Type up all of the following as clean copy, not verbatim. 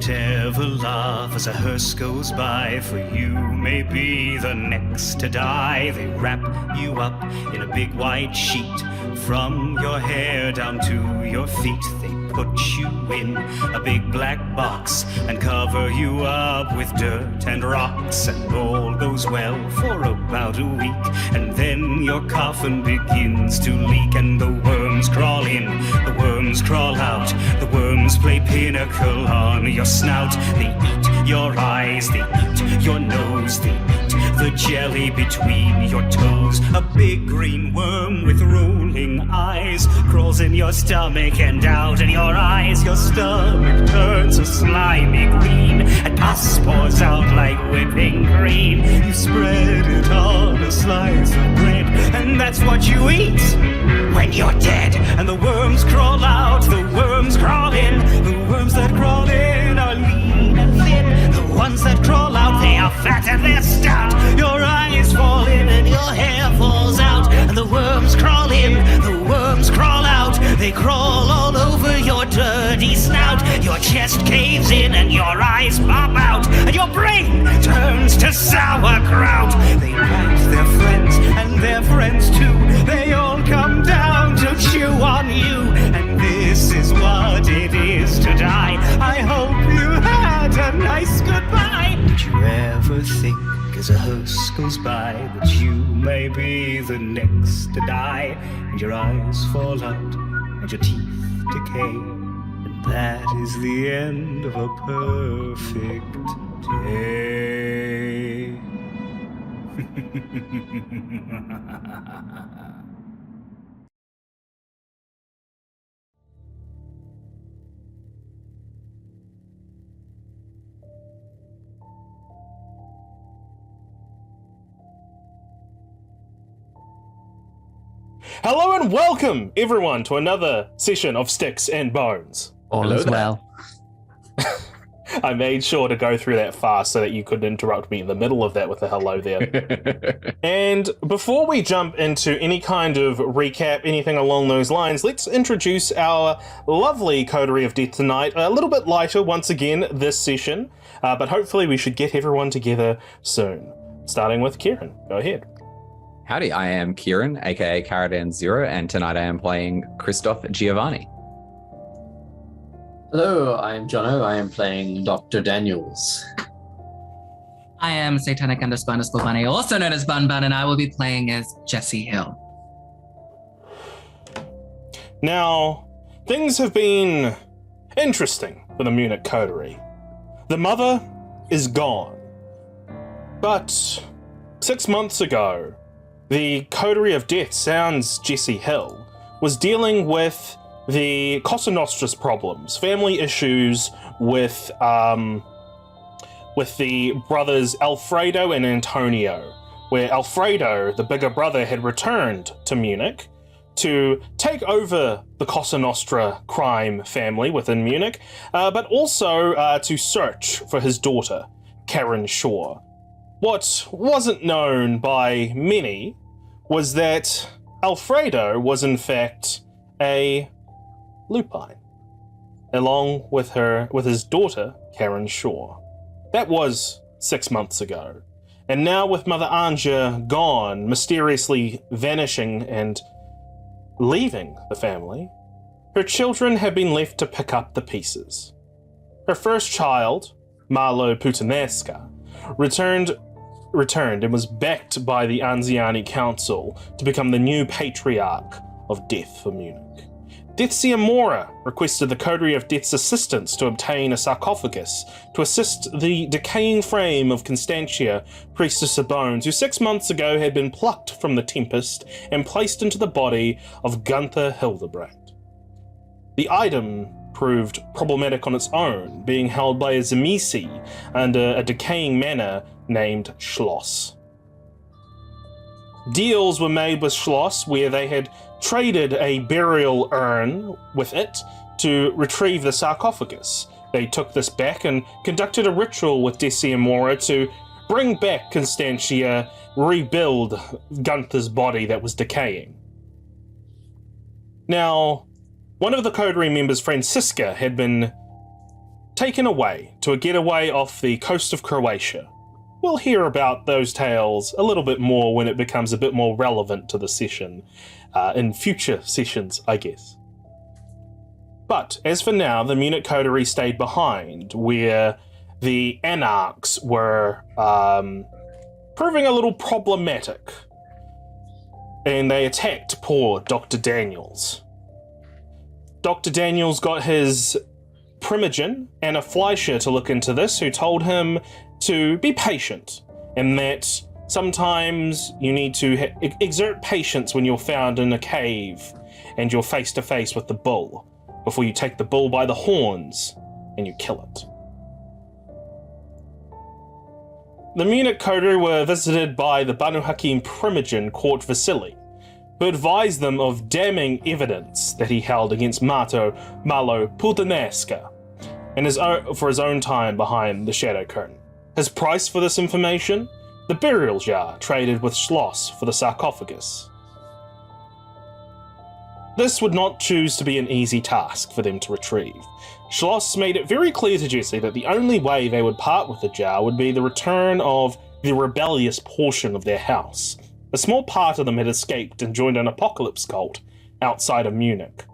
Don't ever laugh as a hearse goes by, for you may be the next to die. They wrap you up in a big white sheet, from your hair down to your feet. They put you in a big black box and cover you up with dirt and rocks. And all goes well for about a week, and then your coffin begins to leak. And the worms crawl in, the worms crawl out, the worms play pinnacle on your snout. They eat your eyes, they eat your nose, they eat the jelly between your toes. A big green worm with rolling eyes crawls in your stomach and out in your eyes. Your stomach turns a slimy green, and pus pours out like whipping cream. You spread it on a slice of bread, and that's what you eat when you're dead. And the worms crawl out, the worms crawl in. The worms that crawl in are lean and thin. The ones that crawl out, they are fat and they're stout. Your eyes fall in and your hair falls out. And the worms crawl in, the worms crawl out. They crawl all over your dirty snout. Your chest caves in and your eyes pop out, and your brain turns to sauerkraut. They bite their friends and their friends too. They all come down to chew on you. And this is what it is to die. I hope you had a nice goodbye. Did you ever think as a hearse goes by that you may be the next to die? And your eyes fall out and your teeth decay, and that is the end of a perfect day. Hello and welcome, everyone, to another session of Styx and Bones. All is well. I made sure to go through that fast so that you couldn't interrupt me in the middle of that with a hello there. And before we jump into any kind of recap, anything along those lines, let's introduce our lovely Coterie of Death tonight. A little bit lighter once again this session, but hopefully we should get everyone together soon. Starting with Kieran. Go ahead. Howdy, I am Kieran, aka Caradan Zero, and tonight I am playing Christoph Giovanni. Hello, I am Jono. I am playing Dr. Daniels. I am Satanic __ Bunny, also known as Bun Bun, and I will be playing as Jessie Hill. Now, things have been interesting for the Munich Coterie. The mother is gone. But 6 months ago, the Coterie of Death, sans Jessie Hill, was dealing with the Cosa Nostra's problems, family issues with the brothers Alfredo and Antonio, where Alfredo, the bigger brother, had returned to Munich to take over the Cosa Nostra crime family within Munich, but also to search for his daughter, Karen Shaw. What wasn't known by many was that Alfredo was in fact a lupine, along with his daughter, Karen Shaw. That was 6 months ago. And now with Mother Anja gone, mysteriously vanishing and leaving the family, her children have been left to pick up the pieces. Her first child, Marlo Putanesca, returned and was backed by the Anziani Council to become the new patriarch of Death for Munich. Ciambellano requested the Coterie of Death's assistance to obtain a sarcophagus to assist the decaying frame of Constantia, Priestess of Bones, who 6 months ago had been plucked from the Tempest and placed into the body of Gunther Hildebrand. The item proved problematic on its own, being held by a Zemisi under a decaying manor named Schloss. Deals were made with Schloss where they had traded a burial urn with it to retrieve the sarcophagus. They took this back and conducted a ritual with Ciambellano to bring back Constantia, rebuild Gunther's body that was decaying. Now, one of the Coterie members, Franziska, had been taken away to a getaway off the coast of Croatia. We'll hear about those tales a little bit more when it becomes a bit more relevant to the session, in future sessions, I guess. But as for now, the Munich coterie stayed behind, where the anarchs were proving a little problematic, and they attacked poor Dr. Daniels. Dr. Daniels got his primogen, Anna Fleischer, to look into this, who told him to be patient, and that sometimes you need to exert patience when you're found in a cave and you're face to face with the bull, before you take the bull by the horns and you kill it. The Munich coterie were visited by the Banu Hakim primogen Court Vasily, who advised them of damning evidence that he held against Malo Putaneska for his own time behind the Shadow Curtain. His price for this information? The burial jar traded with Schloss for the sarcophagus. This would not choose to be an easy task for them to retrieve. Schloss made it very clear to Jessie that the only way they would part with the jar would be the return of the rebellious portion of their house. A small part of them had escaped and joined an apocalypse cult outside of Munich.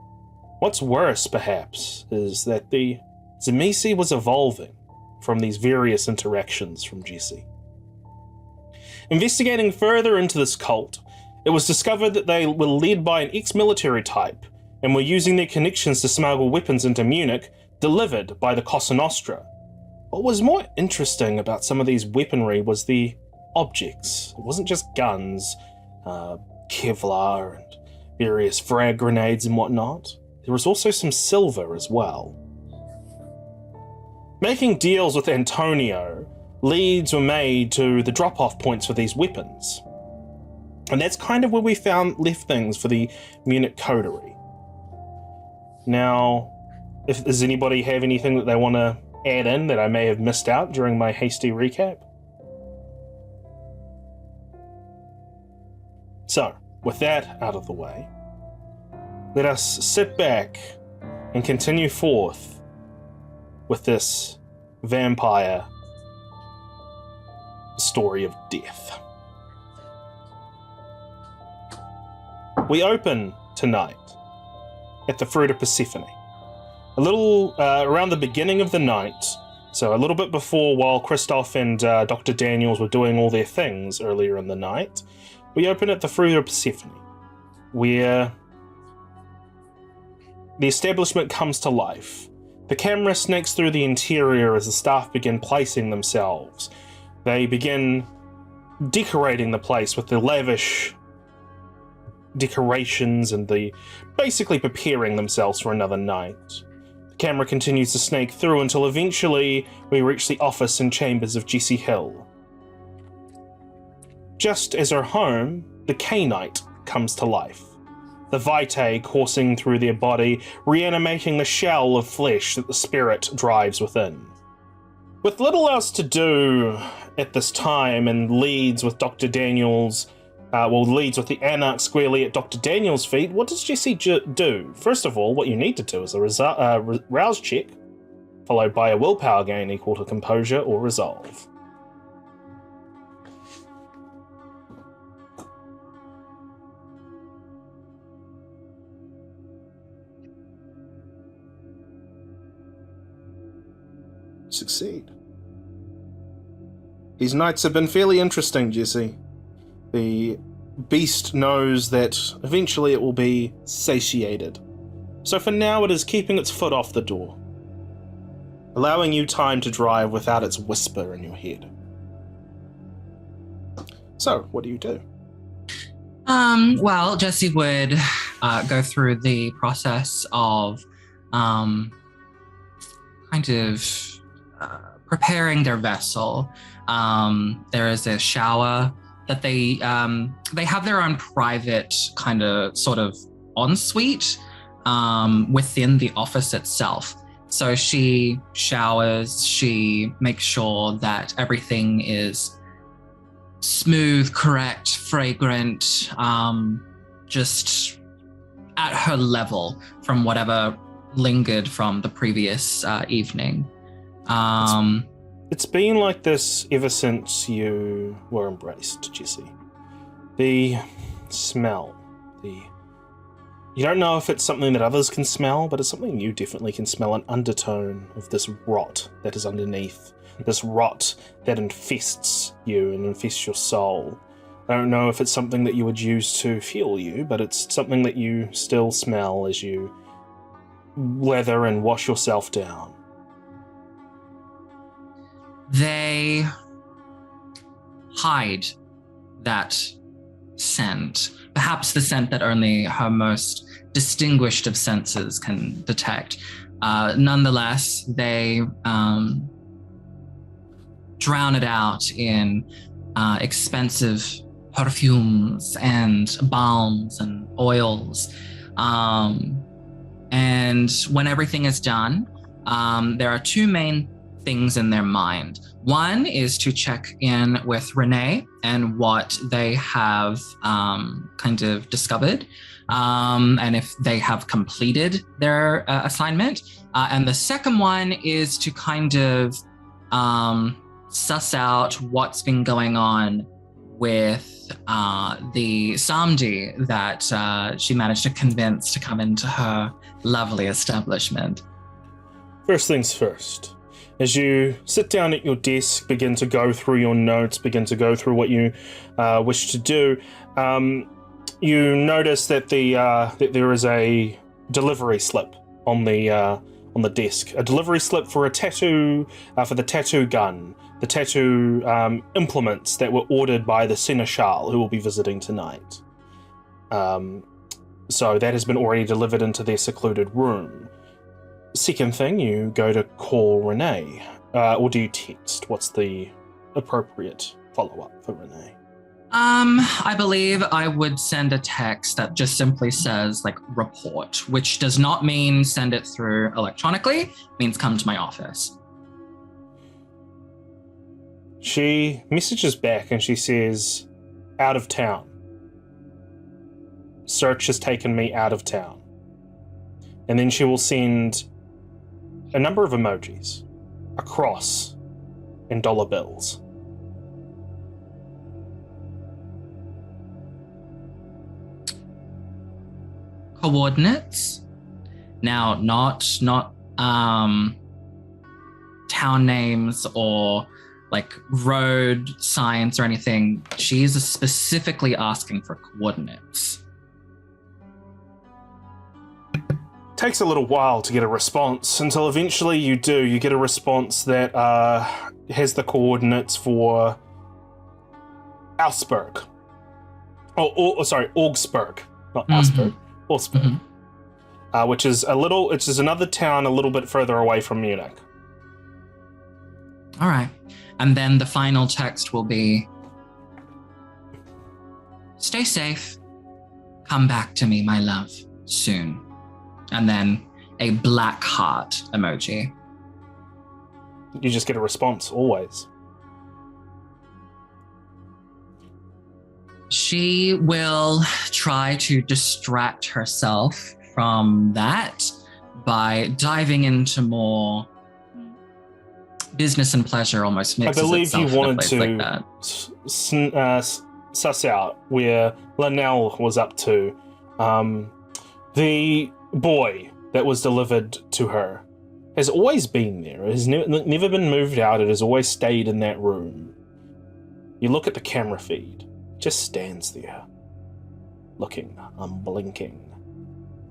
What's worse, perhaps, is that the Zemisi was evolving from these various interactions from Jessie. Investigating further into this cult, it was discovered that they were led by an ex-military type and were using their connections to smuggle weapons into Munich, delivered by the Cosa Nostra. What was more interesting about some of these weaponry was the objects. It wasn't just guns, Kevlar and various frag grenades and whatnot. There was also some silver as well. Making deals with Antonio, leads were made to the drop-off points for these weapons. And that's kind of where we left things for the Munich coterie. Now, does anybody have anything that they want to add in that I may have missed out during my hasty recap? So, with that out of the way, let us sit back and continue forth with this vampire story of death. We open tonight at the Fruit of Persephone. A little around the beginning of the night, so a little bit before, while Christoph and Dr. Daniels were doing all their things earlier in the night, we open at the Fruit of Persephone, where the establishment comes to life. The camera snakes through the interior as the staff begin placing themselves. They begin decorating the place with the lavish decorations and basically preparing themselves for another night. The camera continues to snake through until eventually we reach the office and chambers of Jessie Hill. Just as her home, the Cainite comes to life, the vitae coursing through their body, reanimating the shell of flesh that the spirit drives within. With little else to do at this time, and leads with Dr. Daniels, leads with the Anarch squarely at Dr. Daniels' feet, what does Jessie do? First of all, what you need to do is a rouse check, followed by a willpower gain equal to composure or resolve. Succeed. These nights have been fairly interesting, Jessie. The beast knows that eventually it will be satiated. So for now it is keeping its foot off the door, allowing you time to drive without its whisper in your head. So, what do you do? Well, Jessie would go through the process of kind of preparing their vessel. There is a shower that they have their own private kind of sort of ensuite within the office itself. So she showers, she makes sure that everything is smooth, correct, fragrant, just at her level from whatever lingered from the previous evening. It's been like this ever since you were embraced, Jessie. The smell, you don't know if it's something that others can smell, but it's something you definitely can smell, an undertone of this rot that is underneath, this rot that infests you and infests your soul. I don't know if it's something that you would use to fuel you, but it's something that you still smell as you lather and wash yourself down. They hide that scent, perhaps the scent that only her most distinguished of senses can detect. Nonetheless, they drown it out in expensive perfumes and balms and oils. And when everything is done, there are two main things in their mind. One is to check in with Renee and what they have kind of discovered, and if they have completed their assignment. And the second one is to kind of suss out what's been going on with the Samdi that she managed to convince to come into her lovely establishment. First things first. As you sit down at your desk, begin to go through your notes, begin to go through what you wish to do, you notice that that there is a delivery slip on the desk. A delivery slip for a tattoo, for the tattoo gun, the tattoo implements that were ordered by the seneschal who will be visiting tonight. So that has been already delivered into their secluded room. Second thing, you go to call Renee, or do you text? What's the appropriate follow-up for Renee? I believe I would send a text that just simply says, like, report, which does not mean send it through electronically, it means come to my office. She messages back and she says, out of town. Search has taken me out of town. And then she will send a number of emojis, a cross, and dollar bills. Coordinates. Now, not town names or like road signs or anything. She's specifically asking for coordinates. Takes a little while to get a response until eventually you do. You get a response that has the coordinates for Augsburg. Augsburg, not Augsburg. Augsburg, which is another town a little bit further away from Munich. All right, and then the final text will be: "Stay safe. Come back to me, my love, soon." And then a black heart emoji. You just get a response, always. She will try to distract herself from that by diving into more business and pleasure, almost mixes I believe itself you in a wanted place to like that. suss out where Linnell was up to. The boy that was delivered to her has always been there. It has never been moved out. It has always stayed in that room. You look at the camera feed. It just stands there, looking, unblinking.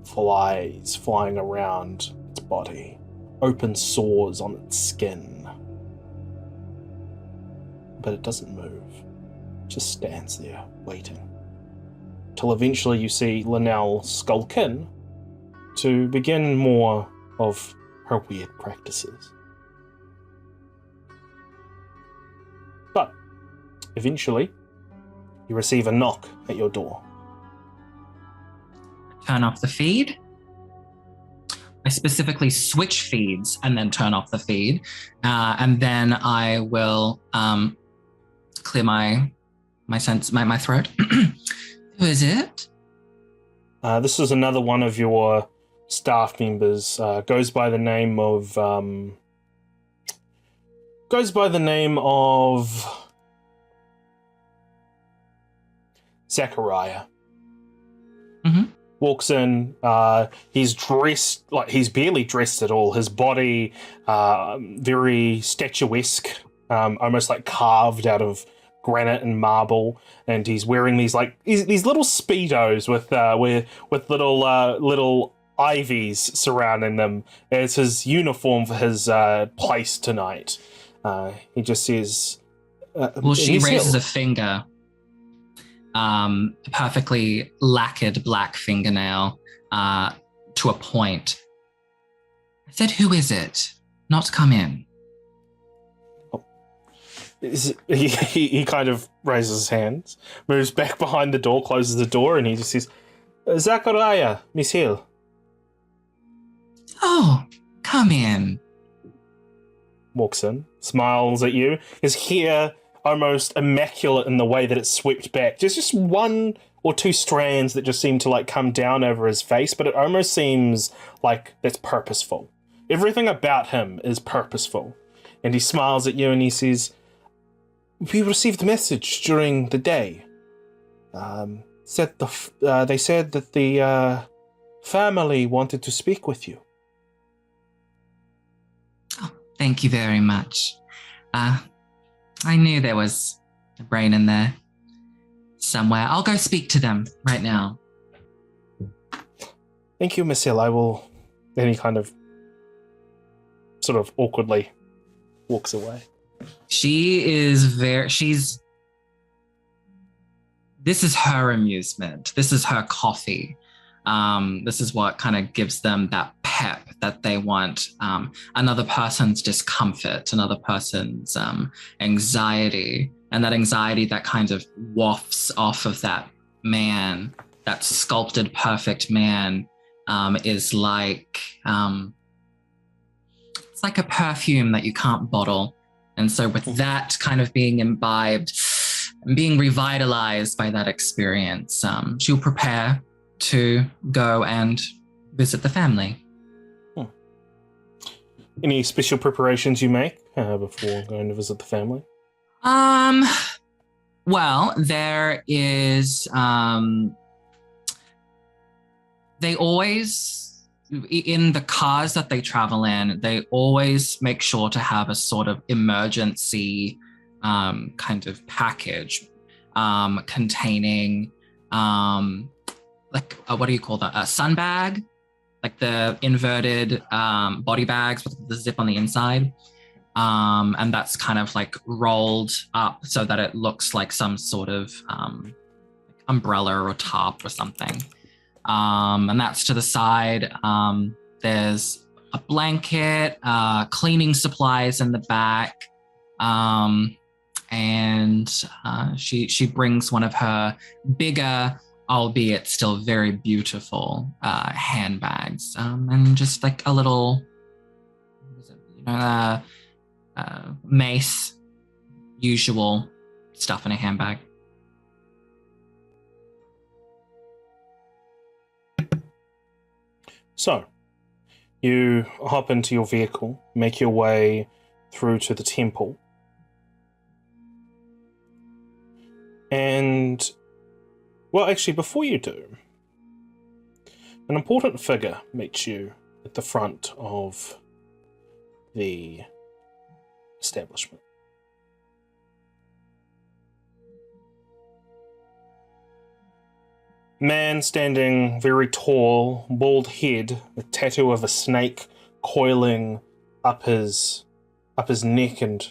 Flies flying around its body. Open sores on its skin. But it doesn't move. It just stands there, waiting. Till eventually you see Linnell skulk in to begin more of her weird practices. But eventually, you receive a knock at your door. Turn off the feed. I specifically switch feeds and then turn off the feed. And then I will clear my throat. Who is it? This is another one of your staff members. Goes by the name of goes by the name of Zachariah. Mhm. Walks in. He's dressed like he's barely dressed at all. His body, very statuesque, almost like carved out of granite and marble. And he's wearing these little speedos with little ivies surrounding them. It's his uniform for his place tonight. He just says, Well, she Miss raises Hill. a finger. Perfectly lacquered black fingernail to a point. I said, who is it? Not come in. He kind of raises his hands, moves back behind the door, closes the door, and he just says, Zachariah, Miss Hill. Oh, come in. Walks in, smiles at you. His hair almost immaculate in the way that it's swept back. There's just one or two strands that just seem to like come down over his face, but it almost seems like it's purposeful. Everything about him is purposeful. And he smiles at you and he says, we received a message during the day. They said that the family wanted to speak with you. Oh, thank you very much. I knew there was a brain in there somewhere. I'll go speak to them right now. Thank you, Miss Hill. I will... Then he kind of sort of awkwardly walks away. She's this is her amusement. This is her coffee. This is what kind of gives them that pep that they want. Another person's discomfort, another person's anxiety, and that anxiety that kind of wafts off of that man, that sculpted perfect man, is like it's like a perfume that you can't bottle. And so with that kind of being imbibed, being revitalized by that experience, she'll prepare to go and visit the family. Any special preparations you make before going to visit the family? Well, there is, they always, in the cars that they travel in, they always make sure to have a sort of emergency kind of package containing what do you call that? A sun bag, like the inverted body bags with the zip on the inside. And that's kind of like rolled up so that it looks like some sort of umbrella or top or something. And that's to the side. There's a blanket, cleaning supplies in the back. And she brings one of her bigger, albeit still very beautiful handbags, and just like a little mace, usual stuff in a handbag. So, you hop into your vehicle, make your way through to the temple, and well, actually, before you do, an important figure meets you at the front of the establishment. Man standing very tall, bald head, a tattoo of a snake coiling up his neck and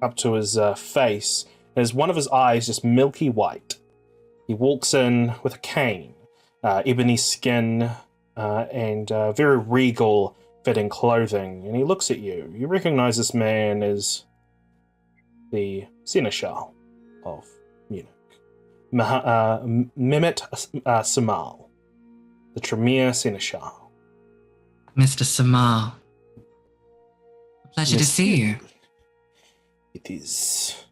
up to his face, as one of his eyes just milky white. He walks in with a cane, ebony skin, and very regal fitting clothing, and he looks at you. You recognize this man as the Seneschal of Munich, Mehmet Samal, the Tremere Seneschal. Mr. Samal, a pleasure to see you. It is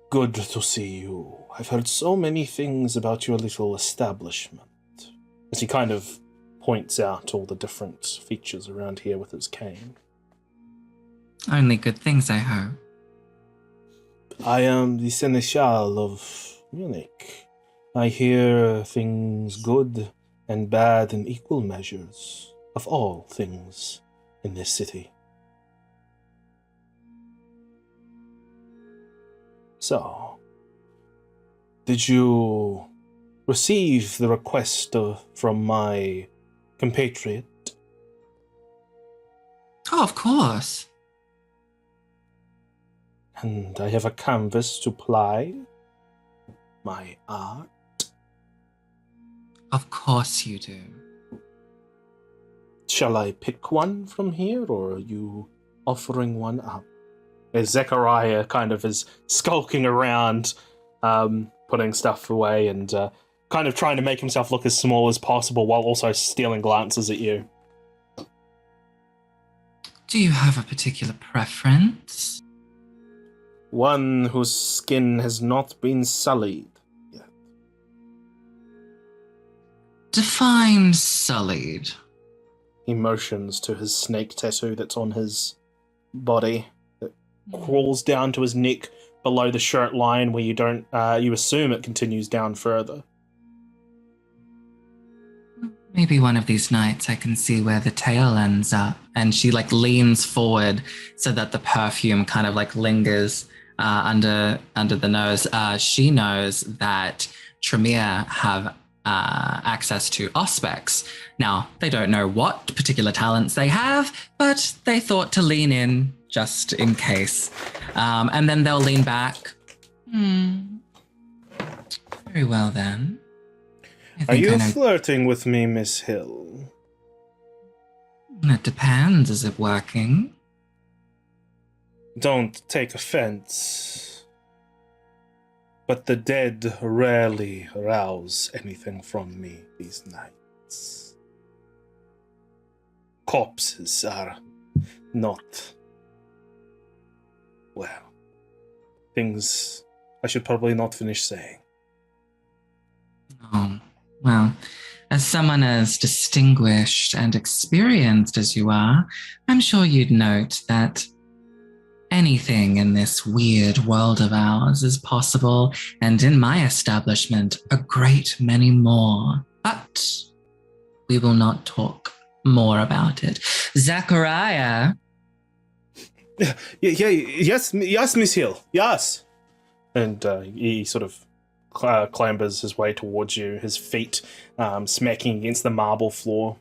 good to see you. I've heard so many things about your little establishment. As he kind of points out all the different features around here with his cane. Only good things, I hope. I am the Seneschal of Munich. I hear things good and bad in equal measures of all things in this city. So, did you receive the request from my compatriot? Oh, of course. And I have a canvas to ply my art. Of course you do. Shall I pick one from here, or are you offering one up? As Zechariah kind of is skulking around, putting stuff away and kind of trying to make himself look as small as possible while also stealing glances at you. Do you have a particular preference? One whose skin has not been sullied yet. Define sullied. He motions to his snake tattoo that's on his body that crawls down to his neck below the shirt line where you assume it continues down further. Maybe one of these nights I can see where the tail ends up. And she leans forward so that the perfume kind of lingers under the nose. She knows that Tremere have access to Auspex. Now, they don't know what particular talents they have, but they thought to lean in just in case. And then they'll lean back. Very well then. Are you flirting with me, Miss Hill? It depends. Is it working? Don't take offense, but the dead rarely arouse anything from me these nights. Corpses are not, well, things I should probably not finish saying. Oh, well, as someone as distinguished and experienced as you are, I'm sure you'd note that anything in this weird world of ours is possible, and in my establishment, a great many more. But we will not talk more about it. Zachariah. Yes, Miss Hill, yes. And he sort of clambers his way towards you, his feet smacking against the marble floor.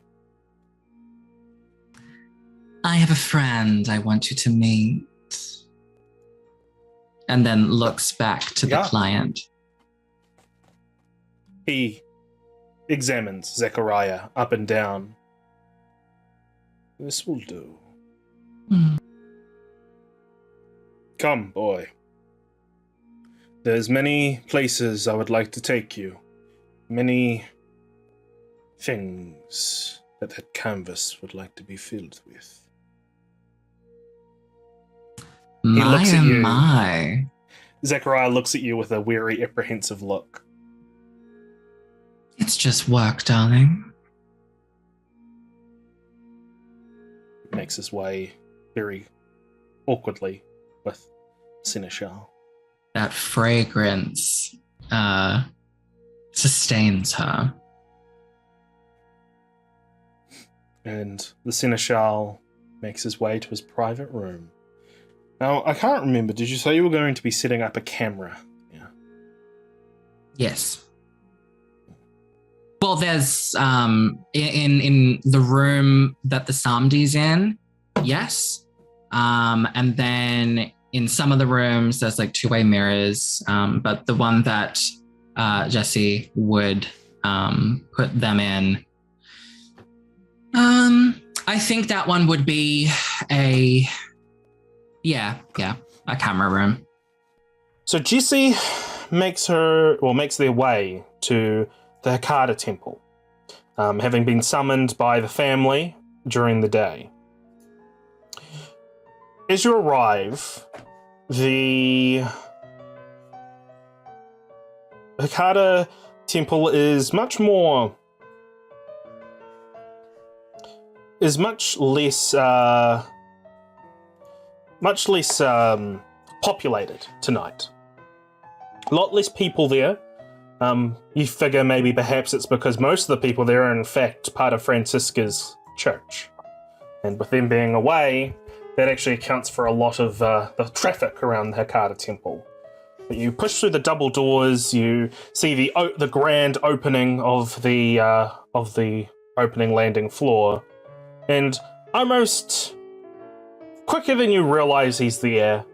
I have a friend I want you to meet. And then looks back to the client. He examines Zechariah up and down. This will do. Come, boy. There's many places I would like to take you. Many things that canvas would like to be filled with. He looks at you. My. Zechariah looks at you with a weary, apprehensive look. It's just work, darling. Makes his way very awkwardly with Seneschal. That fragrance sustains her. And the Seneschal makes his way to his private room. Now, I can't remember, did you say you were going to be setting up a camera? Yeah. Yes. Well, there's in the room that the Samdi's in, yes. And then in some of the rooms, there's two-way mirrors. But the one that Jessie would put them in, I think that one would be a camera room. So Jessie makes their way to the Hekata Temple, having been summoned by the family during the day. As you arrive, the Hekata Temple is much less much less populated tonight. A lot less people there. You figure maybe perhaps it's because most of the people there are in fact part of Franziska's church. And with them being away, that actually accounts for a lot of the traffic around the Hecata Temple. But you push through the double doors, you see the grand opening of the opening landing floor, and almost quicker than you realize he's there,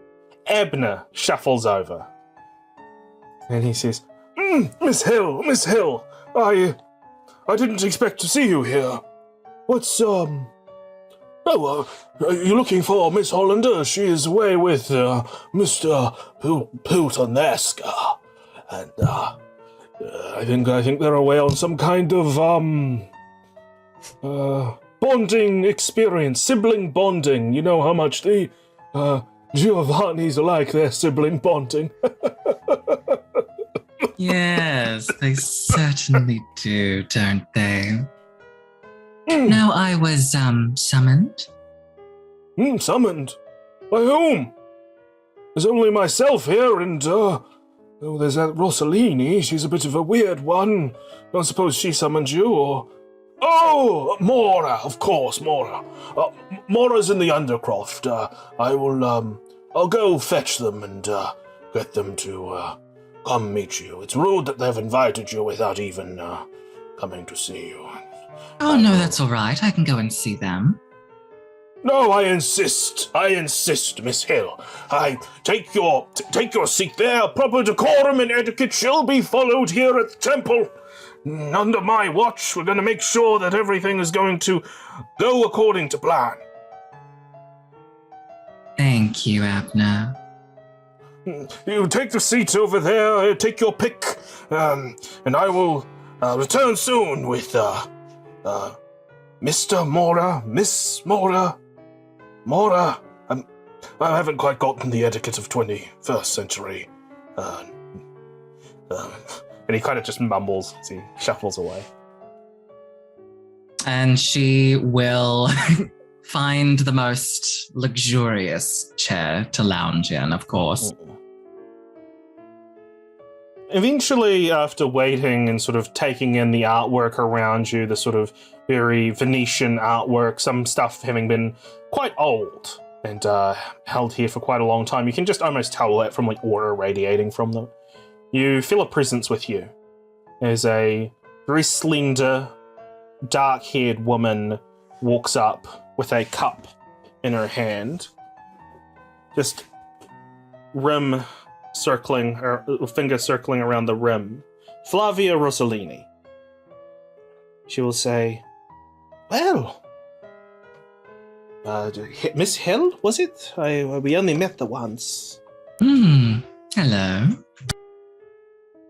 Abner shuffles over. And he says, Miss Hill, I didn't expect to see you here. What's, you're looking for Miss Hollander? She is away with, Mr. Pultanesca. And, I think they're away on some kind of, bonding experience, sibling bonding. You know how much the, Giovannis like their sibling bonding. Yes, they certainly do, don't they? Now I was, summoned. Summoned? By whom? There's only myself here and, there's that Rossellini. She's a bit of a weird one. Don't suppose she summoned you, or... Oh, Mora, of course, Mora. Mora's in the Undercroft. I'll go fetch them and, get them to, come meet you. It's rude that they've invited you without even, coming to see you. Oh, no, that's all right. I can go and see them. No, I insist, Miss Hill. Take your seat there. Proper decorum and etiquette shall be followed here at the temple. Under my watch, we're going to make sure that everything is going to go according to plan. Thank you, Abner. You take the seat over there, take your pick, and I will return soon with Mr. Mora, Miss Mora. Mora, I haven't quite gotten the etiquette of 21st century. And he kind of just mumbles as he shuffles away. And she will find the most luxurious chair to lounge in, of course. Eventually, after waiting and sort of taking in the artwork around you, the sort of very Venetian artwork, some stuff having been quite old and held here for quite a long time, you can just almost tell that from like aura radiating from them. You feel a presence with you. As a very slender, dark-haired woman walks up with a cup in her hand, just rim circling, or finger circling around the rim. Flavia Rossellini. She will say, well, Miss Hill, was it? We only met the once. Hello.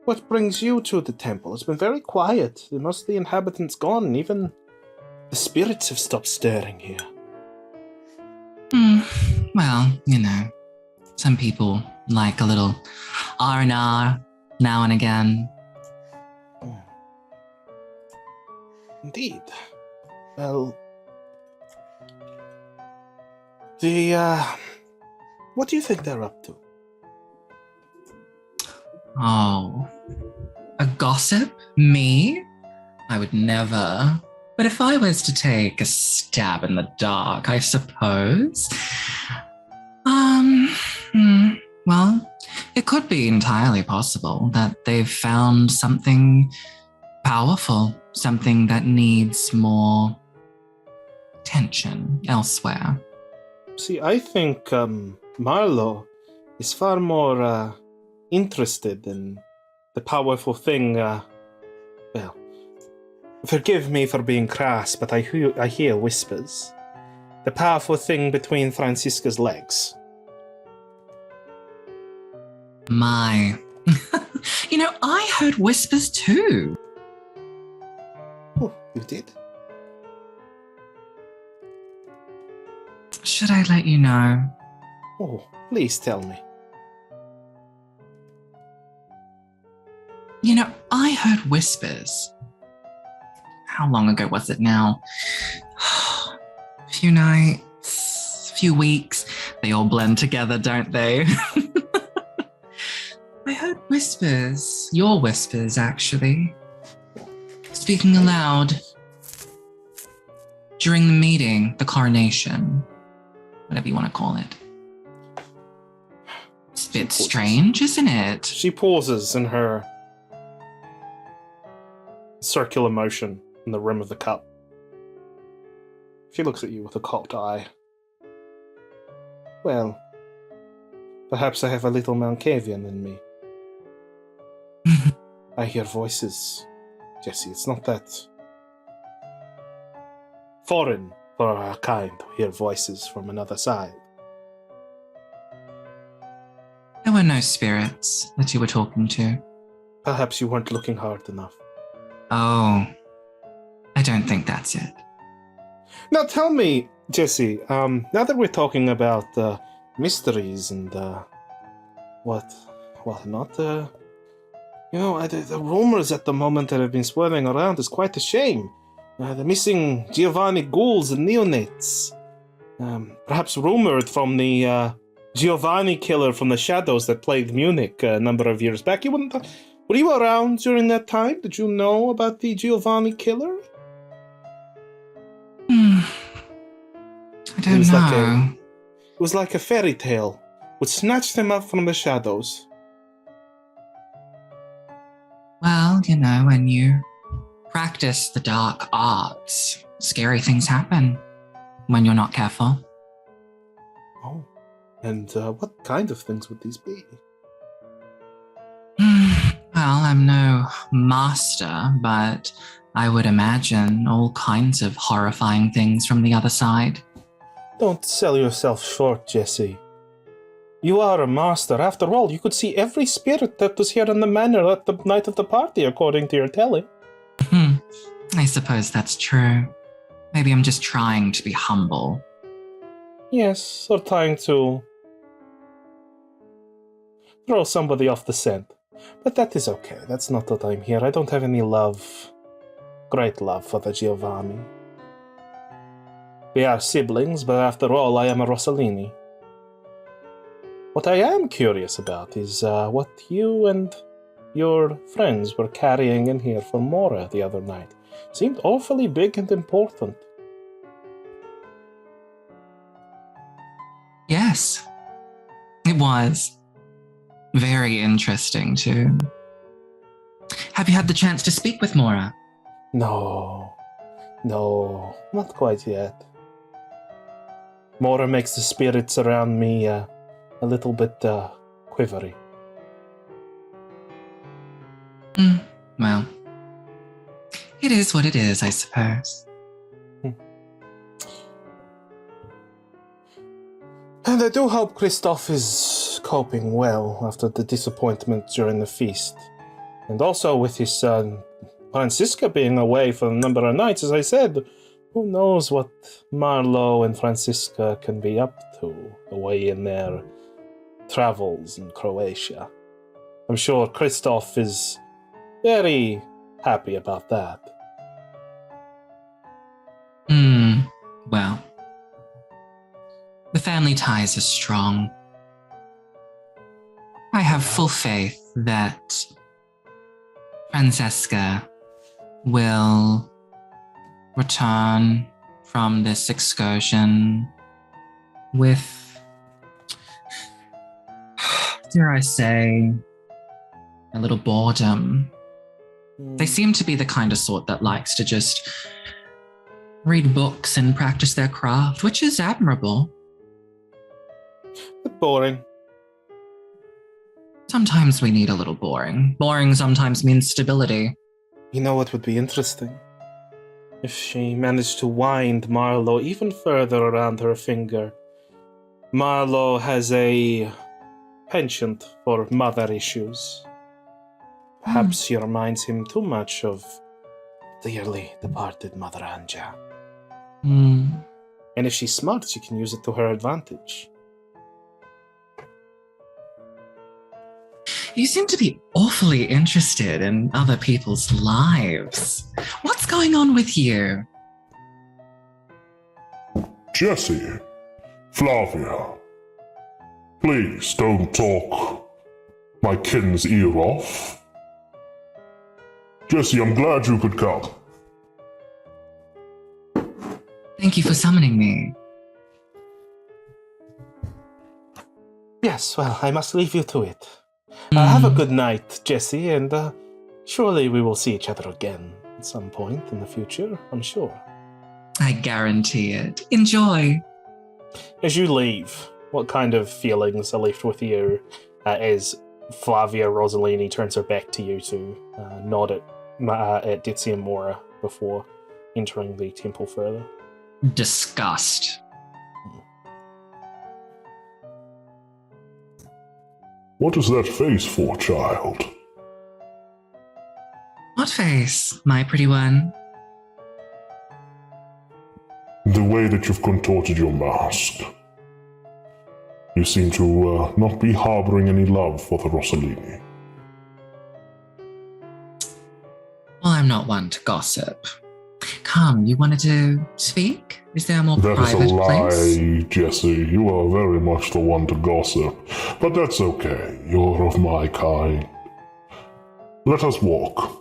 What brings you to the temple? It's been very quiet. Most of the inhabitants gone. Even the spirits have stopped stirring here. Well, you know, some people like a little R&R now and again. Indeed. Well, what do you think they're up to? Oh, a gossip? Me? I would never. But if I was to take a stab in the dark, I suppose. Well, it could be entirely possible that they've found something powerful, something that needs more attention elsewhere. See, I think Marlowe is far more interested in the powerful thing. Well, forgive me for being crass, but I hear whispers. The powerful thing between Franziska's legs. My. You know, I heard whispers too. Oh, you did? Should I let you know? Oh, please tell me. You know, I heard whispers. How long ago was it now? A few nights, a few weeks, They all blend together, don't they? I heard whispers. Your whispers, actually. Speaking aloud. During the meeting, the coronation. Whatever you want to call it. It's a bit strange, isn't it? She pauses in her circular motion in the rim of the cup. She looks at you with a cocked eye. Well, perhaps I have a little Malkavian in me. I hear voices, Jessie. It's not that foreign for our kind to hear voices from another side. There were no spirits that you were talking to. Perhaps you weren't looking hard enough. Oh, I don't think that's it. Now tell me, Jessie, now that we're talking about mysteries and whatnot, the rumors at the moment that have been swirling around is quite a shame. The missing Giovanni ghouls and neonates. Perhaps rumored from the Giovanni killer from the shadows that plagued Munich a number of years back. Were you around during that time? Did you know about the Giovanni killer? I don't know. It was like a fairy tale, which snatched him up from the shadows. Well, when you practice the dark arts, scary things happen when you're not careful. Oh, and what kind of things would these be? Well, I'm no master, but I would imagine all kinds of horrifying things from the other side. Don't sell yourself short, Jessie. You are a master. After all, you could see every spirit that was here in the manor at the night of the party, according to your telling. I suppose that's true. Maybe I'm just trying to be humble. Yes, or trying to throw somebody off the scent. But that is okay. That's not what I'm here. I don't have any great love for the Giovanni. We are siblings, but after all, I am a Rossellini. What I am curious about is what you and your friends were carrying in here for Mora the other night. Seemed awfully big and important. Yes, it was. Very interesting, too. Have you had the chance to speak with Mora? No, not quite yet. Mora makes the spirits around me a little bit quivery. Well, it is what it is, I suppose. And I do hope Christoph is coping well after the disappointment during the feast. And also with his son Franziska being away for a number of nights, as I said, who knows what Marlowe and Franziska can be up to away in their travels in Croatia. I'm sure Christoph is very happy about that. Well, the family ties are strong. I have full faith that Franziska will return from this excursion with, dare I say, a little boredom. They seem to be the kind of sort that likes to just read books and practice their craft, which is admirable. But boring. Sometimes we need a little boring. Boring sometimes means stability. You know what would be interesting? If she managed to wind Marlowe even further around her finger. Marlowe has a penchant for mother issues. Perhaps she reminds him too much of dearly departed Mother Anja. And if she's smart, she can use it to her advantage. You seem to be awfully interested in other people's lives. What's going on with you? Jessie, Flavia, Please don't talk my kin's ear off. Jessie, I'm glad you could come. Thank you for summoning me. Yes, well, I must leave you to it. Have a good night, Jessie, and surely we will see each other again at some point in the future, I'm sure. I guarantee it. Enjoy. As you leave, what kind of feelings are left with you as Flavia Rossellini turns her back to you to nod at Jessie and Mora before entering the temple further? Disgust. What is that face for, child? What face, my pretty one? The way that you've contorted your mask. You seem to not be harboring any love for the Rossellini. Well, I'm not one to gossip. Come, you wanted to speak? Is there a more That private is a lie, place? Jessie. You are very much the one to gossip. But that's okay. You're of my kind. Let us walk.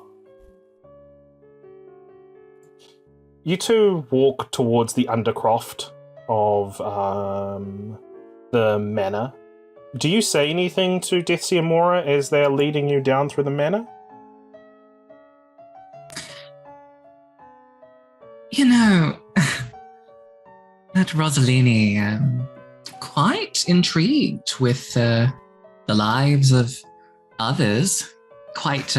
You two walk towards the undercroft of the manor. Do you say anything to Jessie and Mora as they're leading you down through the manor? You know, that Rossellini, quite intrigued with the lives of others. Quite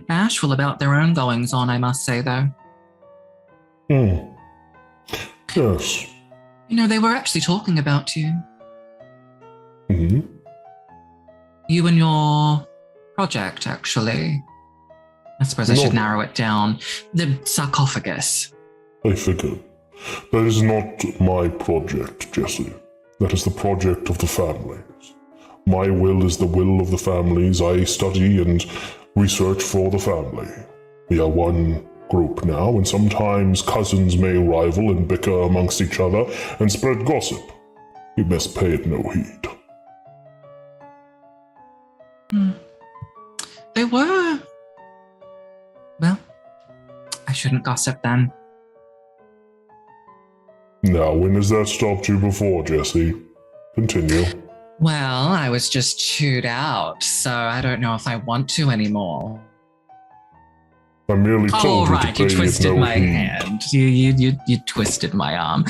bashful about their own goings on, I must say, though. Yes. You know, they were actually talking about you. You and your project, actually. I suppose I should narrow it down. The sarcophagus. I figured. That is not my project, Jessie. That is the project of the families. My will is the will of the families. I study and research for the family. We are one group now, and sometimes cousins may rival and bicker amongst each other and spread gossip. You best pay it no heed. They were... Well, I shouldn't gossip then. Now, when has that stopped you before, Jessie? Continue. Well, I was just chewed out, so I don't know if I want to anymore. I merely told you right, to you pay twisted it no my heed. hand. You twisted my arm.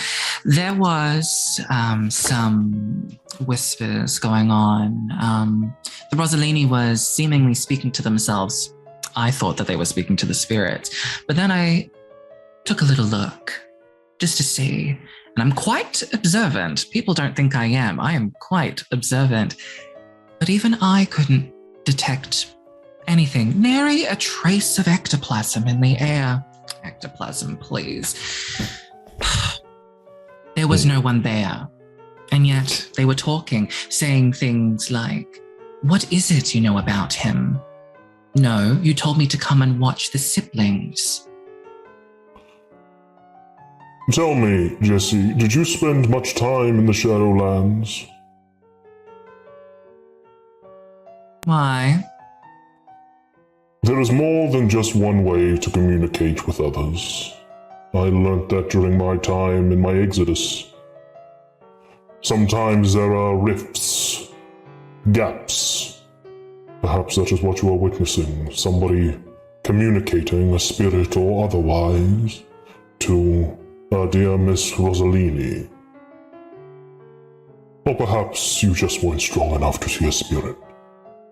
There was some whispers going on. The Rossellini was seemingly speaking to themselves. I thought that they were speaking to the spirits, but then I took a little look just to see, and I'm quite observant. People don't think I am. I am quite observant, but even I couldn't detect anything, nary a trace of ectoplasm in the air. Ectoplasm, please. There was no one there, and yet they were talking, saying things like, "What is it you know about him? No, you told me to come and watch the siblings." Tell me, Jessie, did you spend much time in the Shadowlands? Why? There is more than just one way to communicate with others. I learnt that during my time in my exodus. Sometimes there are rifts, gaps. Perhaps that is what you are witnessing. Somebody communicating, a spirit or otherwise, to our dear Miss Rossellini. Or perhaps you just weren't strong enough to see a spirit.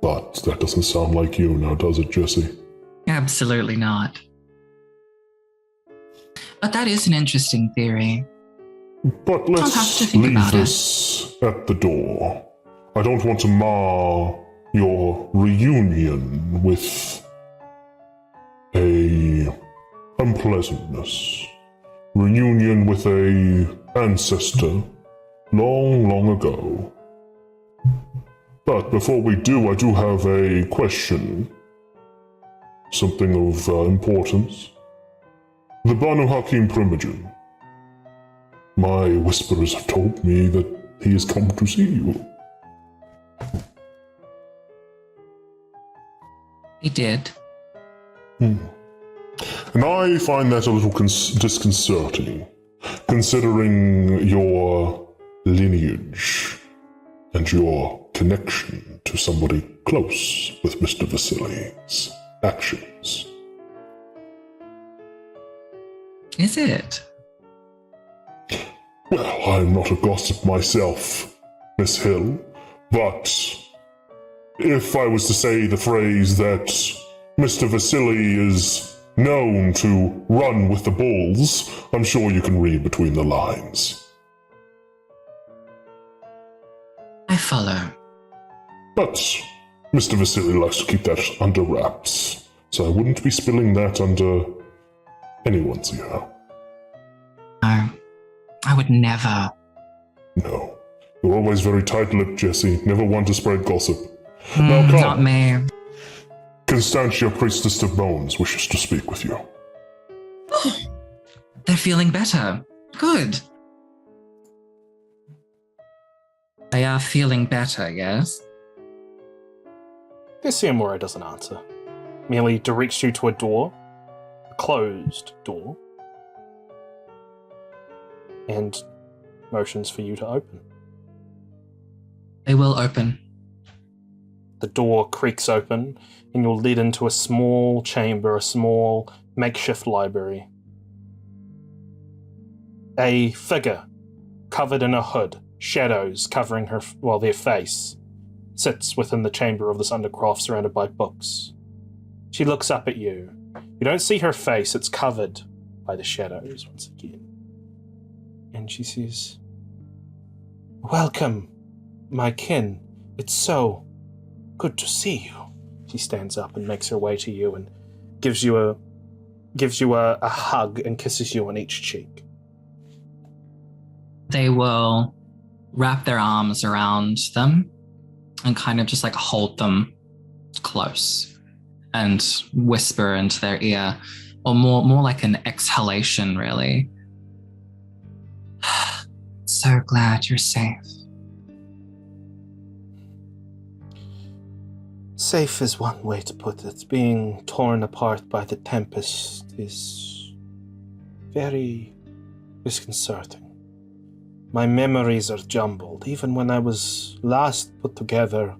But that doesn't sound like you now, does it, Jessie? Absolutely not. But that is an interesting theory. But I'll have to let's think leave about it. this at the door. I don't want to mar your reunion with a unpleasantness. Reunion with a ancestor long, long ago. But before we do, I do have a question. Something of importance. The Banu Hakim Primogen. My whisperers have told me that he has come to see you. He did. And I find that a little disconcerting, considering your lineage and your connection to somebody close with Mr. Vasily's actions. Is it? Well, I'm not a gossip myself, Miss Hill, but if I was to say the phrase that Mr. Vasily is known to run with the bulls, I'm sure you can read between the lines. I follow. But Mr. Vasily likes to keep that under wraps, so I wouldn't be spilling that under anyone's ear. No, I would never. No. You're always very tight-lipped, Jessie. Never one to spread gossip. Now come. Not me. Constantia, Priestess of Bones, wishes to speak with you. They're feeling better. Good. They are feeling better, yes? Ciambellano doesn't answer. Merely directs you to a door, a closed door, and motions for you to open. They will open. The door creaks open, and you're led into a small chamber, a small makeshift library. A figure covered in a hood, shadows covering their face, sits within the chamber of this undercroft surrounded by books. She looks up at you. You don't see her face, it's covered by the shadows once again. And she says, "Welcome, my kin. It's so good to see you." She stands up and makes her way to you and gives you a hug and kisses you on each cheek. They will wrap their arms around them and kind of just like hold them close and whisper into their ear, or more like an exhalation, really. So glad you're safe. Safe is one way to put it. Being torn apart by the tempest is very disconcerting. My memories are jumbled. Even when I was last put together,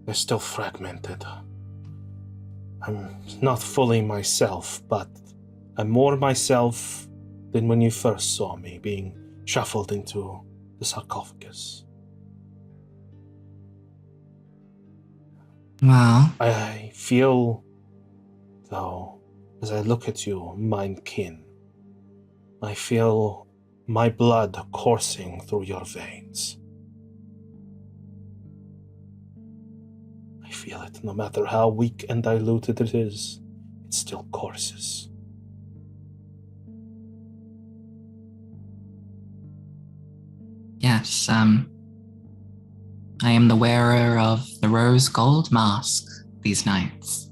they're still fragmented. I'm not fully myself, but I'm more myself than when you first saw me being shuffled into the sarcophagus. Well, I feel, though, as I look at you, mine kin, I feel my blood coursing through your veins. I feel it, no matter how weak and diluted it is, it still courses. yes, I am the wearer of the rose gold mask these nights.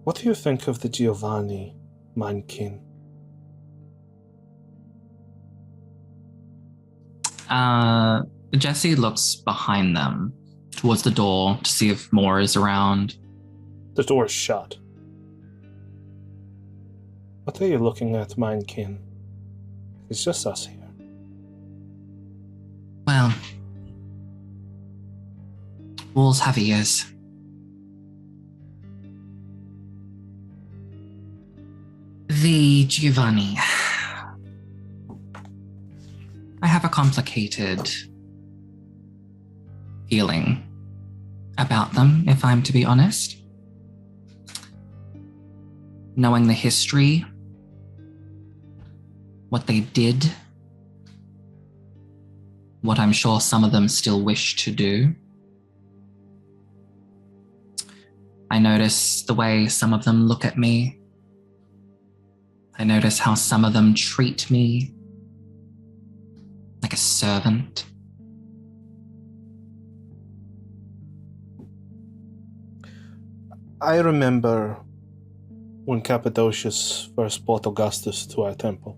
What do you think of the Giovanni, mine kin? Jessie looks behind them towards the door to see if more is around. The door is shut. What are you looking at, mine kin? It's just us here. Well, walls have ears. The Giovanni. I have a complicated feeling about them, if I'm to be honest. Knowing the history, what they did, what I'm sure some of them still wish to do. I notice the way some of them look at me. I notice how some of them treat me like a servant. I remember when Cappadocius first brought Augustus to our temple.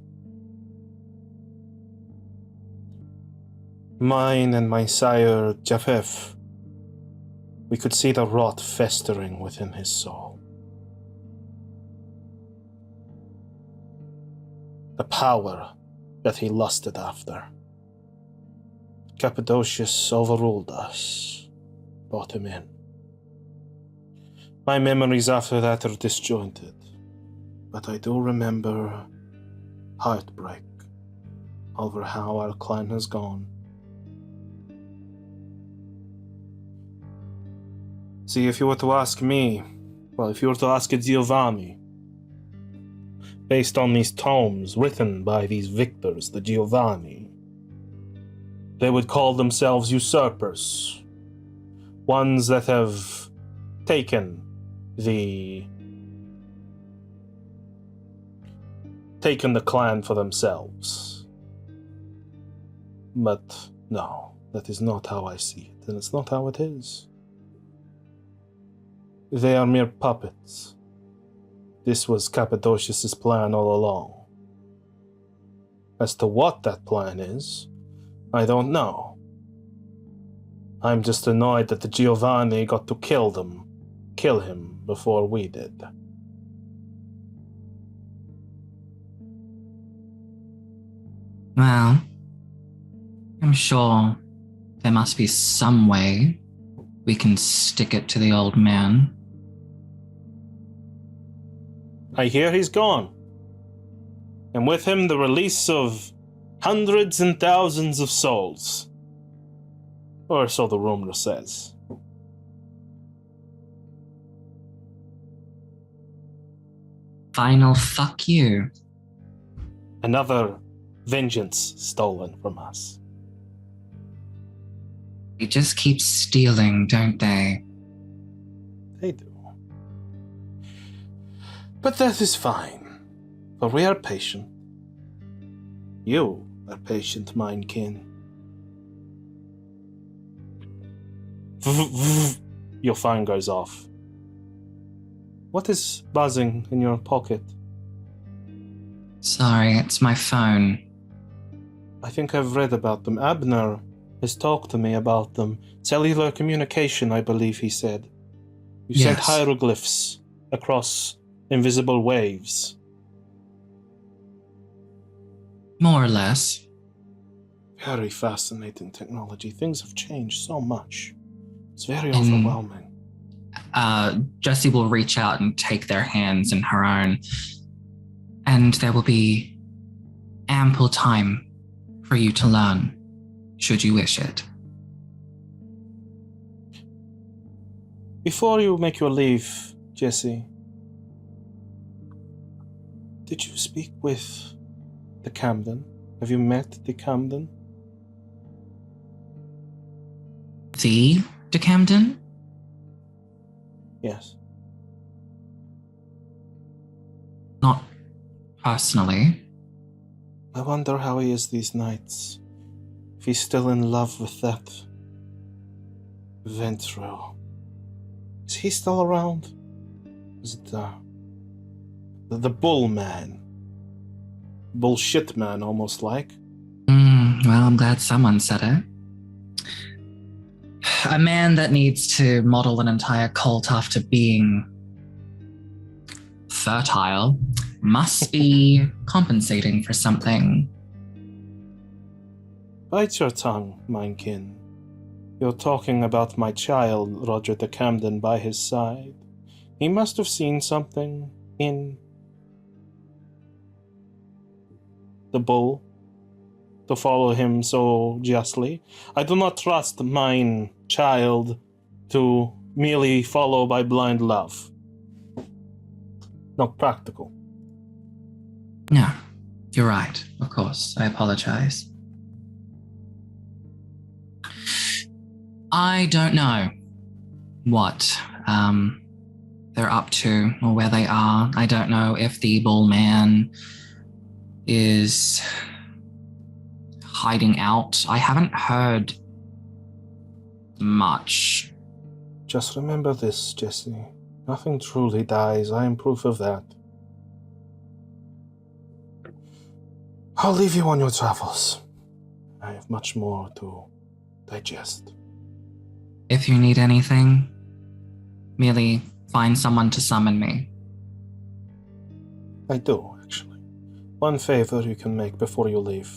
Mine and my sire, Japheth, we could see the rot festering within his soul. The power that he lusted after. Cappadocius overruled us, brought him in. My memories after that are disjointed, but I do remember heartbreak over how our clan has gone. See, if you were to ask me, well, if you were to ask Giovanni, based on these tomes written by these victors, the Giovanni, they would call themselves usurpers, ones that have taken the clan for themselves. But no, that is not how I see it, and it's not how it is. They are mere puppets. This was Cappadocius's plan all along. As to what that plan is, I don't know. I'm just annoyed that the Giovanni got to kill him before we did. Well, I'm sure there must be some way we can stick it to the old man. I hear he's gone. And with him the release of hundreds and thousands of souls. Or so the rumor says. Final fuck you. Another vengeance stolen from us. They just keep stealing, don't they? They do. But that is fine, for we are patient. You are patient, mine kin. Your phone goes off. What is buzzing in your pocket? Sorry, it's my phone. I think I've read about them. Abner has talked to me about them. Cellular communication, I believe he said. You sent Yes. hieroglyphs across invisible waves. More or less. Very fascinating technology. Things have changed so much. It's very And- overwhelming. Jessie will reach out and take their hands in her own, and there will be ample time for you to learn, should you wish it. Before you make your leave, Jessie, did you speak with the Camden? Have you met the Camden? The de Camden? Yes. Not personally. I wonder how he is these nights. If he's still in love with that Ventro. Is he still around? Is it the bull man? Bullshit man, almost like. Well, I'm glad someone said it. A man that needs to model an entire cult after being fertile must be compensating for something. Bite your tongue, mine kin. You're talking about my child, Roger de Camden, by his side. He must have seen something in the bull to follow him so justly. I do not trust mine child to merely follow by blind love. Not practical. No, you're right. Of course, I apologize. I don't know what they're up to or where they are. I don't know if the bull man is hiding out. I haven't heard much. Just remember this, Jessie. Nothing truly dies. I am proof of that. I'll leave you on your travels. I have much more to digest. If you need anything, merely find someone to summon me. I do, actually. One favor you can make before you leave.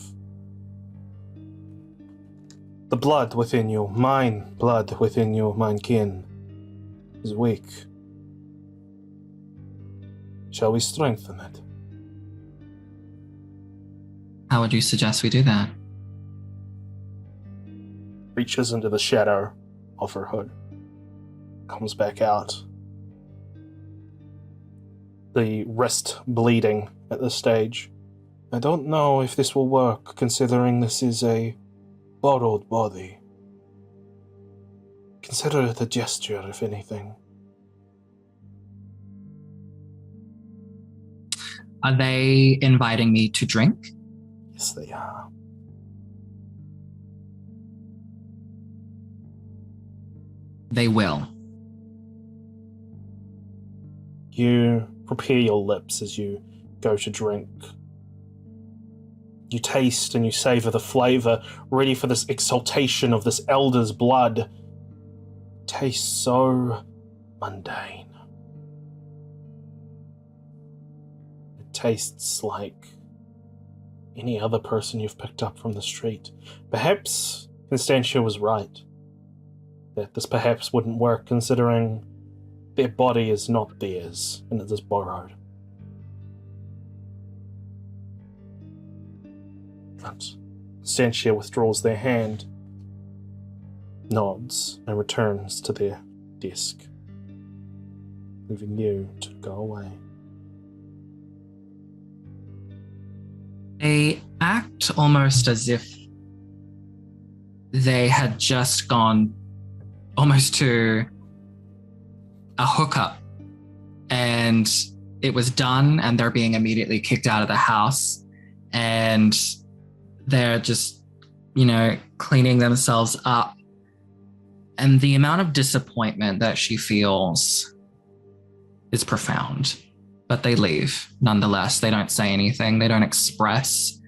The blood within you, mine blood within you, mine kin, is weak. Shall we strengthen it? How would you suggest we do that? Reaches into the shadow of her hood. Comes back out. The wrist bleeding at this stage. I don't know if this will work, considering this is a borrowed body. Consider it a gesture, if anything. Are they inviting me to drink? Yes, they are. They will. You prepare your lips as you go to drink. You taste and you savor the flavor, ready for this exaltation of this elder's blood. Tastes so mundane. It tastes like any other person you've picked up from the street. Perhaps Constantia was right. That this perhaps wouldn't work, considering their body is not theirs, and it is borrowed. But Constantia withdraws their hand, nods, and returns to their desk, leaving you to go away. They act almost as if they had just gone almost to a hookup and it was done and they're being immediately kicked out of the house and they're just, cleaning themselves up. And the amount of disappointment that she feels is profound. But they leave nonetheless. They don't say anything. They don't express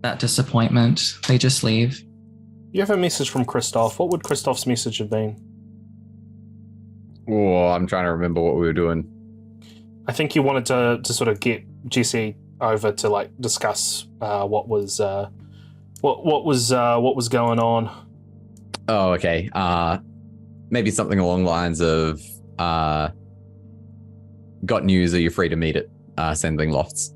that disappointment. They just leave. You have a message from Christoph. What would Christoph's message have been? Oh, I'm trying to remember what we were doing. I think you wanted to sort of get Jessie over to discuss what was going on. Oh, okay. Maybe something along the lines of got news, are you free to meet at Sandling Lofts?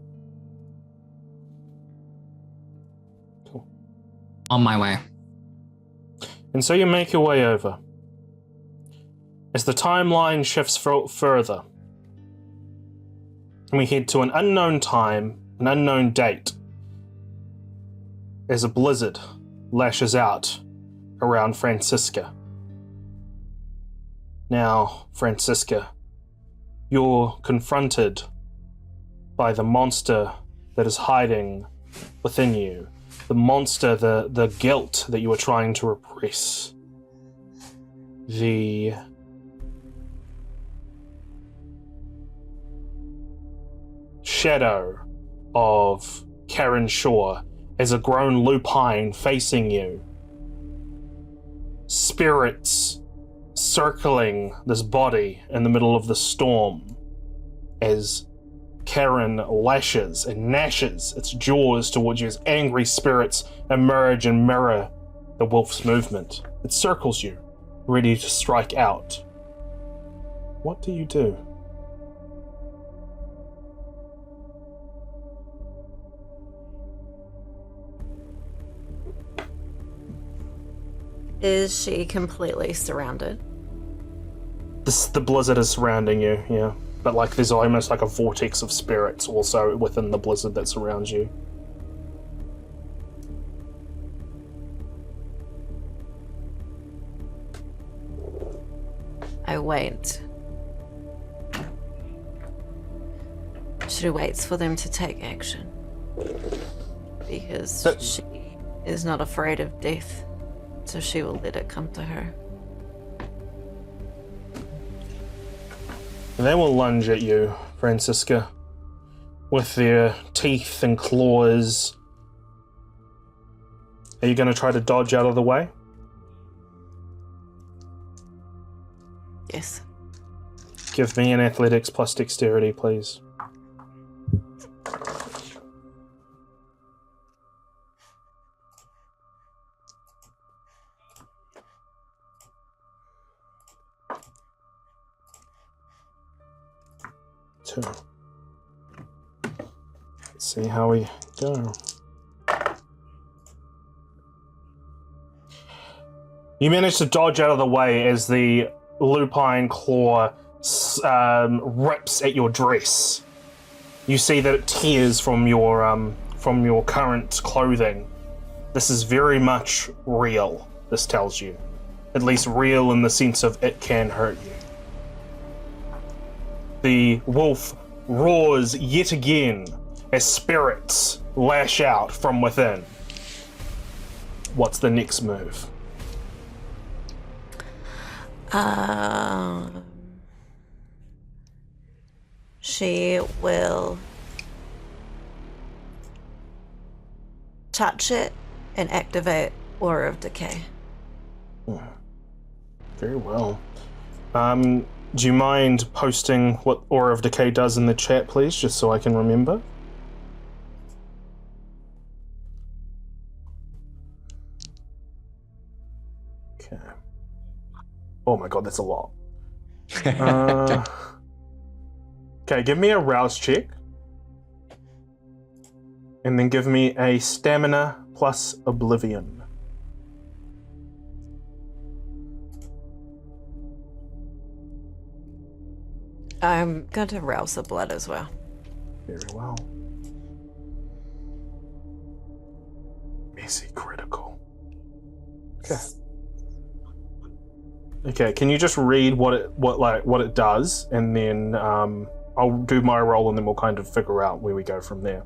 Cool. On my way. And so you make your way over. As the timeline shifts further, and we head to an unknown time, an unknown date, as a blizzard lashes out around Franziska. Now, Franziska, you're confronted by the monster that is hiding within you. The monster, the guilt that you are trying to repress. The shadow of Karen Shaw as a grown lupine facing you. Spirits circling this body in the middle of the storm as Karen lashes and gnashes its jaws towards you as angry spirits emerge and mirror the wolf's movement. It circles you, ready to strike out. What do you do? Is she completely surrounded? The blizzard is surrounding you, yeah. But there's almost like a vortex of spirits also within the blizzard that surrounds you. I wait. She waits for them to take action. Because she is not afraid of death. So she will let it come to her. They will lunge at you, Franziska, with their teeth and claws. Are you going to try to dodge out of the way? Yes. Give me an athletics plus dexterity, please. Two. Let's see how we go. You manage to dodge out of the way as the lupine claw rips at your dress. You see that it tears from your current clothing. This is very much real, this tells you. At least real in the sense of it can hurt you. The wolf roars yet again as spirits lash out from within. What's the next move? She will touch it and activate Aura of Decay. Very well. Do you mind posting what Aura of Decay does in the chat, please, just so I can remember? Okay. Oh my god, that's a lot. Okay, give me a rouse check. And then give me a stamina plus oblivion. I'm going to rouse the blood as well. Very well. Messy critical. Okay. Okay, can you just read what it does, and then I'll do my roll, and then we'll kind of figure out where we go from there.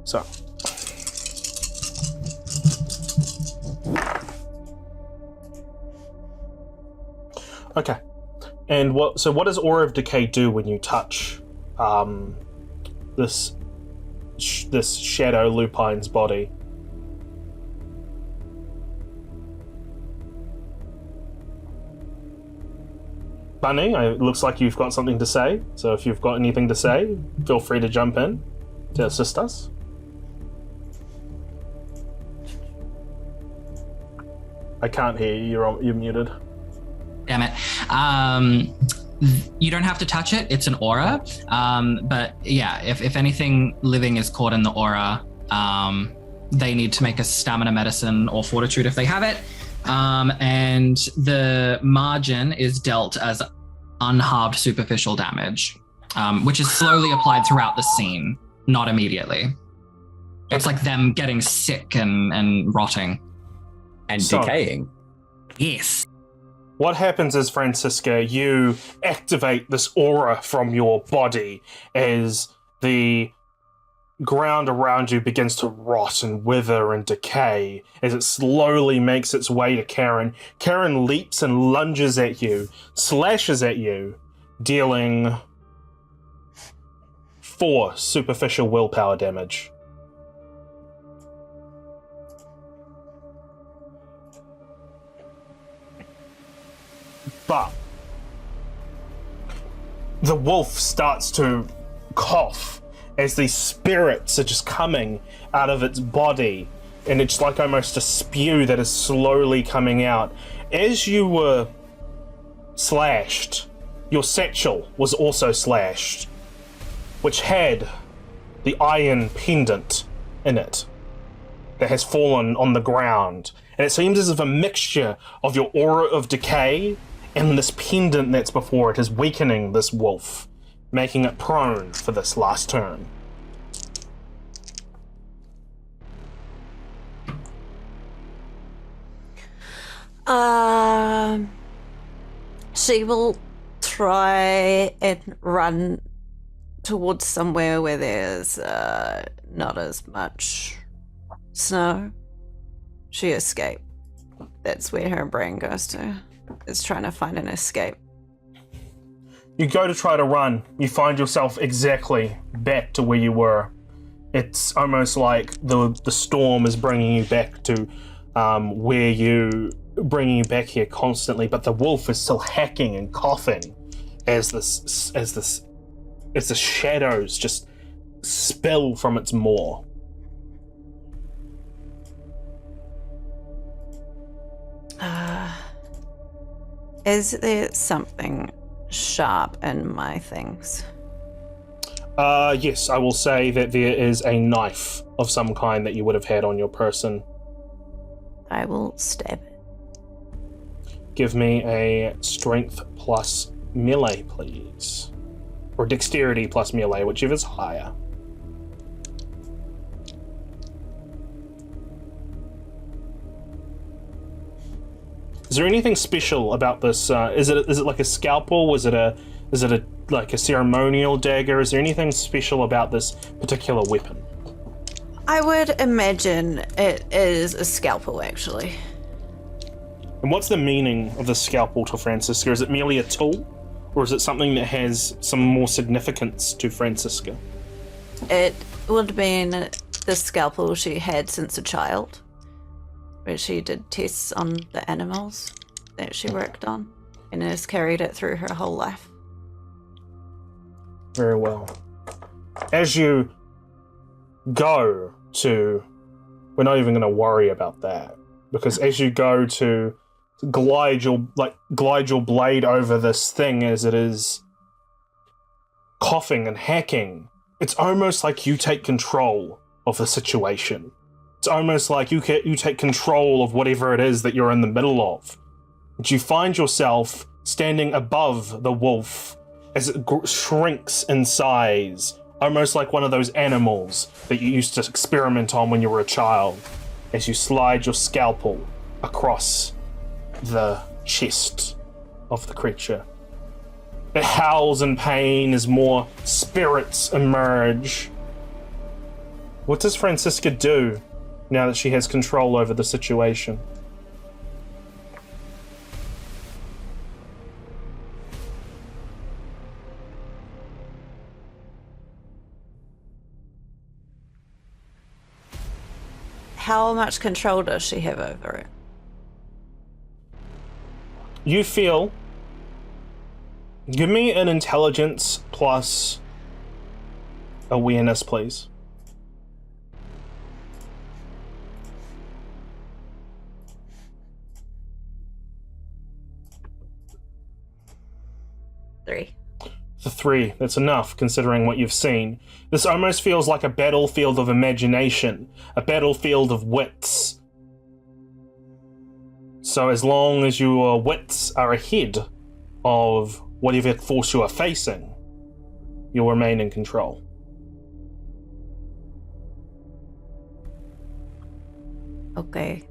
So. Okay. And what does Aura of Decay do when you touch this shadow lupine's body? Bunny, it looks like you've got something to say. So if you've got anything to say, feel free to jump in to assist us. I can't hear you. You're muted. Damn it. You don't have to touch it. It's an aura. But yeah, if anything living is caught in the aura, they need to make a stamina medicine or fortitude if they have it. And the margin is dealt as unhalved superficial damage, which is slowly applied throughout the scene, not immediately. It's like them getting sick and rotting. And decaying. Yes. What happens is, Franziska, you activate this aura from your body as the ground around you begins to rot and wither and decay as it slowly makes its way to Karen. Karen leaps and lunges at you, slashes at you, dealing 4 superficial willpower damage. But the wolf starts to cough as these spirits are just coming out of its body, and it's like almost a spew that is slowly coming out. As you were slashed, your satchel was also slashed, which had the iron pendant in it that has fallen on the ground. And it seems as if a mixture of your aura of decay and this pendant that's before it is weakening this wolf, making it prone for this last turn. She will try and run towards somewhere where there's not as much snow. She escaped. That's where her brain goes to. Is trying to find an escape. You go to try to run. You find yourself exactly back to where you were. It's almost like the storm is bringing you back to bringing you back here constantly. But the wolf is still hacking and coughing as the shadows just spill from its maw. Is there something sharp in my things? Yes, I will say that there is a knife of some kind that you would have had on your person. I will stab it. Give me a strength plus melee, please. Or dexterity plus melee, whichever's higher. Is there anything special about this? Is it like a scalpel? Is it a like a ceremonial dagger? Is there anything special about this particular weapon? I would imagine it is a scalpel, actually. And what's the meaning of the scalpel to Franziska? Is it merely a tool? Or is it something that has some more significance to Franziska? It would have been the scalpel she had since a child, where she did tests on the animals that she worked on, and has carried it through her whole life. Very well. As you go to... We're not even going to worry about that, because as you go to glide your blade over this thing as it is coughing and hacking, it's almost like you take control of the situation. It's almost like you take control of whatever it is that you're in the middle of. But you find yourself standing above the wolf as it shrinks in size, almost like one of those animals that you used to experiment on when you were a child, as you slide your scalpel across the chest of the creature. It howls in pain as more spirits emerge. What does Franziska do now that she has control over the situation? How much control does she have over it? You feel... Give me an intelligence plus awareness, please. Three. The 3, that's enough considering what you've seen. This almost feels like a battlefield of imagination, a battlefield of wits. So as long as your wits are ahead of whatever force you are facing, you'll remain in control. Okay.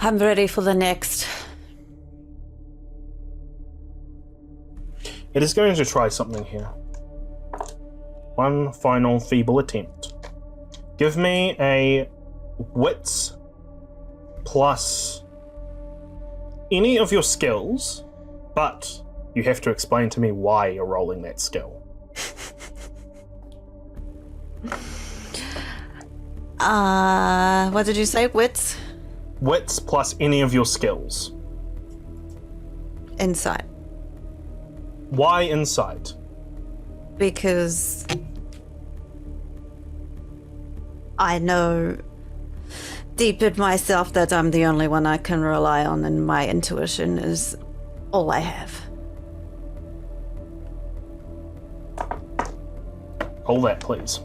I'm ready for the next. It is going to try something here. One final feeble attempt. Give me a wits plus any of your skills, but you have to explain to me why you're rolling that skill. What did you say? Wits? Wits plus any of your skills. Insight. Why insight? Because I know deep in myself that I'm the only one I can rely on, and my intuition is all I have. Roll that, please.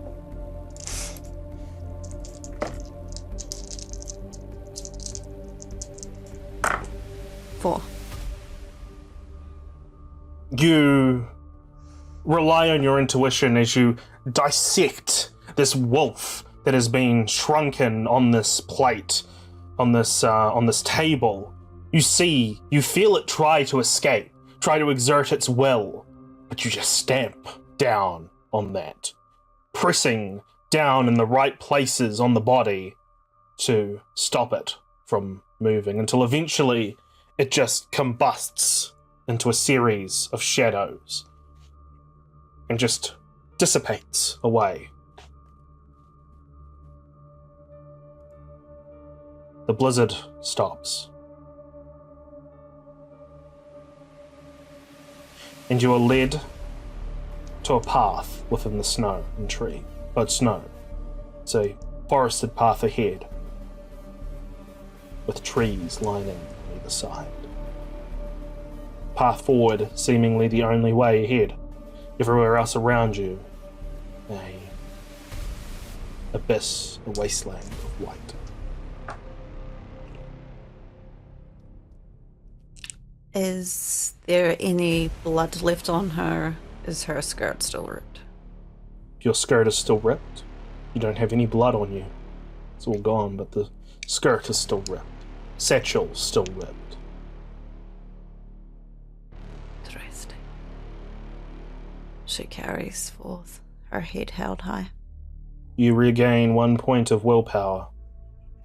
Four. You rely on your intuition as you dissect this wolf that has been shrunken on this plate, on this table. You feel it try to escape, try to exert its will, but you just stamp down on that, pressing down in the right places on the body to stop it from moving until eventually it just combusts into a series of shadows and just dissipates away. The blizzard stops. And you are led to a path within the snow and snow. It's a forested path ahead, with trees lining either side. Path forward, seemingly the only way ahead. Everywhere else around you, a abyss, a wasteland of white. Is there any blood left on her? Is her skirt still ripped? Your skirt is still ripped. You don't have any blood on you. It's all gone, but the skirt is still ripped. Satchel still ripped. Interesting. She carries forth, her head held high. You regain 1 point of willpower,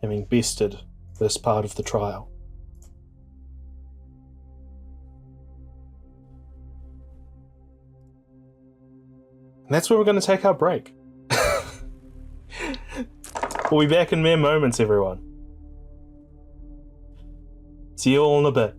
having bested this part of the trial. And that's where we're going to take our break. We'll be back in mere moments, everyone. See you all in a bit.